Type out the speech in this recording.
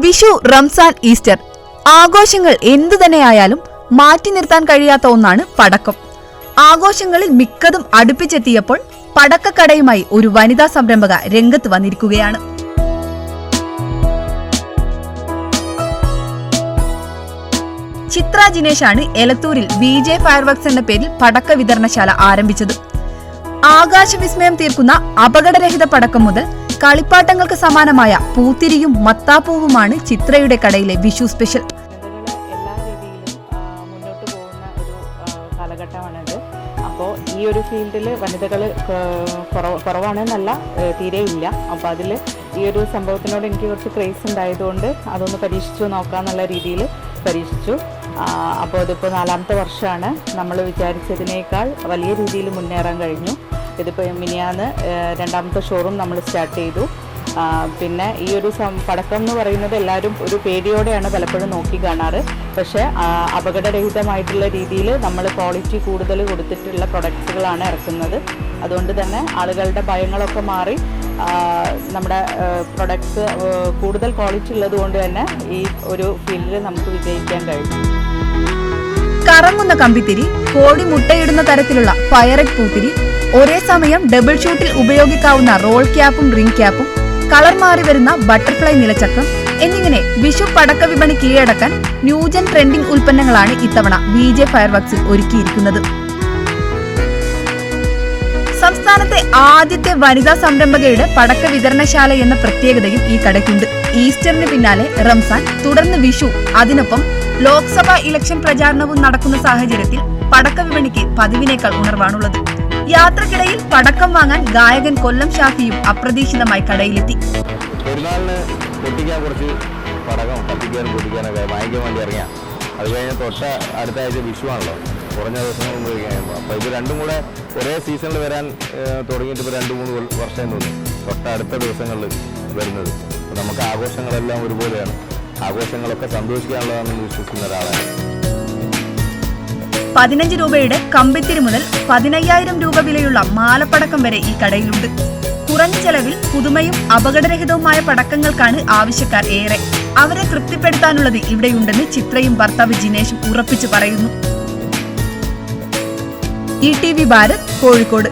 Vishu, Ramzan, Easter ആഘോഷങ്ങൾ എന്തു തന്നെയായാലും മാറ്റി നിർത്താൻ കഴിയാത്ത ഒന്നാണ് പടക്കം. ആഘോഷങ്ങളിൽ മിക്കതും അടുപ്പിച്ചെത്തിയപ്പോൾ പടക്കക്കടയുമായി ഒരു വനിതാ സംരംഭക രംഗത്ത് വന്നിരിക്കുകയാണ്. ചിത്ര ജിനേഷാണ് എലത്തൂരിൽ VJ ഫയർവർക്സ് എന്ന പേരിൽ പടക്ക വിതരണശാല ആരംഭിച്ചത്. ആകാശവിസ്മയം തീർക്കുന്ന അപകടരഹിത പടക്കം മുതൽ കളിപ്പാട്ടങ്ങൾക്ക് സമാനമായ പൂത്തിരിയും മത്താപ്പൂവുമാണ് ചിത്രയുടെ കടയിലെ വിഷു സ്പെഷ്യൽ. എല്ലാ രീതിയിലും മുന്നോട്ട് പോകുന്ന ഒരു കാലഘട്ടമാണിത്. അപ്പോൾ ഈ ഒരു ഫീൽഡിൽ വനിതകൾ കുറവാണെന്നല്ല, തീരെ ഇല്ല. അപ്പോൾ അതിൽ ഈ ഒരു സംഭവത്തിനോട് എനിക്ക് കുറച്ച് ക്രേസ് ഉണ്ടായതുകൊണ്ട് അതൊന്ന് പരീക്ഷിച്ചു നോക്കാമെന്നുള്ള രീതിയിൽ പരീക്ഷിച്ചു. അപ്പോൾ അതിപ്പോൾ 4ാമത്തെ വർഷമാണ്. നമ്മൾ വിചാരിച്ചതിനേക്കാൾ വലിയ രീതിയിൽ മുന്നേറാൻ കഴിഞ്ഞു. ഇതിപ്പോൾ മിനിയാന്ന് 2ാമത്തെ ഷോറൂം നമ്മൾ സ്റ്റാർട്ട് ചെയ്തു. പിന്നെ ഈ ഒരു പടക്കം എന്ന് പറയുന്നത് എല്ലാവരും ഒരു പേടിയോടെയാണ് പലപ്പോഴും നോക്കി കാണാറ്. പക്ഷേ അപകടരഹിതമായിട്ടുള്ള രീതിയിൽ നമ്മൾ ക്വാളിറ്റി കൂടുതൽ കൊടുത്തിട്ടുള്ള പ്രൊഡക്ട്സുകളാണ് ഇറക്കുന്നത്. അതുകൊണ്ട് തന്നെ ആളുകളുടെ ഭയങ്ങളൊക്കെ മാറി നമ്മുടെ പ്രൊഡക്ട്സ് കൂടുതൽ ക്വാളിറ്റി ഉള്ളത് കൊണ്ട് തന്നെ ഈ ഒരു ഫീൽഡിൽ നമുക്ക് വിജയിക്കാൻ കഴിയും. കറങ്ങുന്ന കമ്പിത്തിരി, കോടി മുട്ടയിടുന്ന തരത്തിലുള്ള ഫയററ്റ് പൂത്തിരി, ഒരേ സമയം ഡബിൾ ഷൂട്ടിൽ ഉപയോഗിക്കാവുന്ന റോൾ ക്യാപ്പും റിംഗ് ക്യാപ്പും, കളർ മാറി വരുന്ന ബട്ടർഫ്ലൈ നിലച്ചക്രം എന്നിങ്ങനെ വിഷു പടക്ക വിപണി കീഴടക്കാൻ ന്യൂജൻ ട്രെൻഡിംഗ് ഉൽപ്പന്നങ്ങളാണ് ഇത്തവണ VJ ഫയർവർക്സിൽ ഒരുക്കിയിരിക്കുന്നത്. സംസ്ഥാനത്തെ ആദ്യത്തെ വനിതാ സംരംഭകയുടെ പടക്ക വിതരണശാല എന്ന പ്രത്യേകതയും ഈ കടയ്ക്കുണ്ട്. ഈസ്റ്ററിന് പിന്നാലെ റംസാൻ, തുടർന്ന് വിഷു, അതിനൊപ്പം ലോക്സഭാ ഇലക്ഷൻ പ്രചാരണവും നടക്കുന്ന സാഹചര്യത്തിൽ പടക്ക വിപണിക്ക് പതിവിനേക്കാൾ ഉണർവാണുള്ളത്. യാത്രക്കിടയിൽ പടക്കം വാങ്ങാൻ ഗായകൻ കൊല്ലം ഷാഫിയും അപ്രതീക്ഷിതമായി കടയിലെത്തി. അത് കഴിഞ്ഞ് തൊട്ട അടുത്ത ആഴ്ച വിഷുവാണല്ലോ, കുറഞ്ഞ ദിവസങ്ങൾ ഉപയോഗിക്കാൻ. അപ്പോൾ ഇത് രണ്ടും കൂടെ ഒരേ സീസണിൽ വരാൻ തുടങ്ങിയിട്ട് ഇപ്പോൾ 2-3 വർഷം തോന്നി. തൊട്ടടുത്ത ദിവസങ്ങളിൽ വരുന്നത്. അപ്പോൾ നമുക്ക് ആഘോഷങ്ങളെല്ലാം ഒരുപോലെയാണ്. ആഘോഷങ്ങളൊക്കെ സന്തോഷിക്കാനുള്ളതാണെന്ന് വിശ്വസിക്കുന്ന ഒരാളാണ്. 15 രൂപയുടെ കമ്പിത്തിരി മുതൽ 15,000 രൂപ വിലയുള്ള മാലപ്പടക്കം വരെ ഈ കടയിലുണ്ട്. കുറഞ്ഞ ചെലവിൽ പുതുമയും അപകടരഹിതവുമായ പടക്കങ്ങൾക്കാണ് ആവശ്യക്കാർ ഏറെ. അവരെ തൃപ്തിപ്പെടുത്താനുള്ളത് ഇവിടെയുണ്ടെന്ന് ചിത്രയും ഭർത്താവ് ജിനേഷും ഉറപ്പിച്ചു പറയുന്നു. ETV ഭാരത്, കോഴിക്കോട്.